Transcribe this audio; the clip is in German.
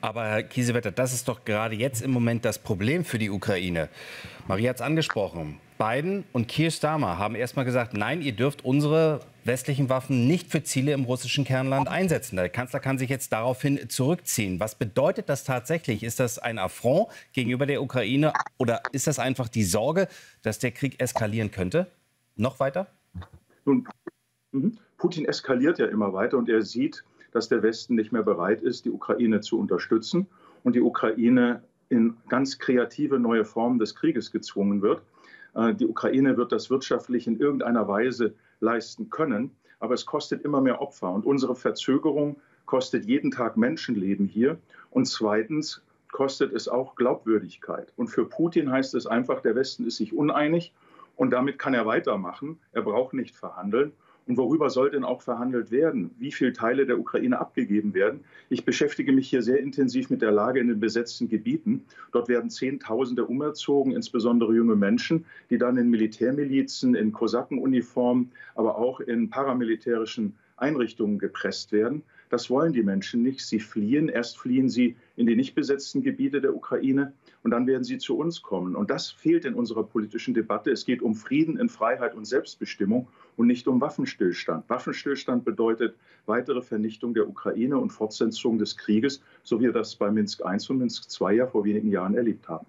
Aber Herr Kiesewetter, das ist doch gerade jetzt im Moment das Problem für die Ukraine. Maria hat es angesprochen. Biden und Keir Starmer haben erst mal gesagt, nein, ihr dürft unsere westlichen Waffen nicht für Ziele im russischen Kernland einsetzen. Der Kanzler kann sich jetzt daraufhin zurückziehen. Was bedeutet das tatsächlich? Ist das ein Affront gegenüber der Ukraine oder ist das einfach die Sorge, dass der Krieg eskalieren könnte? Noch weiter? Nun, Putin eskaliert ja immer weiter und er sieht, dass der Westen nicht mehr bereit ist, die Ukraine zu unterstützen und die Ukraine in ganz kreative neue Formen des Krieges gezwungen wird. Die Ukraine wird das wirtschaftlich in irgendeiner Weise leisten können, aber es kostet immer mehr Opfer. Und unsere Verzögerung kostet jeden Tag Menschenleben hier. Und zweitens kostet es auch Glaubwürdigkeit. Und für Putin heißt es einfach, der Westen ist sich uneinig und damit kann er weitermachen. Er braucht nicht verhandeln. Und worüber soll denn auch verhandelt werden? Wie viele Teile der Ukraine abgegeben werden? Ich beschäftige mich hier sehr intensiv mit der Lage in den besetzten Gebieten. Dort werden Zehntausende umerzogen, insbesondere junge Menschen, die dann in Militärmilizen, in Kosakenuniformen, aber auch in paramilitärischen Einrichtungen gepresst werden. Das wollen die Menschen nicht. Sie fliehen. Erst fliehen sie in die nicht besetzten Gebiete der Ukraine und dann werden sie zu uns kommen. Und das fehlt in unserer politischen Debatte. Es geht um Frieden in Freiheit und Selbstbestimmung und nicht um Waffenstillstand. Waffenstillstand bedeutet weitere Vernichtung der Ukraine und Fortsetzung des Krieges, so wie wir das bei Minsk I und Minsk II ja vor wenigen Jahren erlebt haben.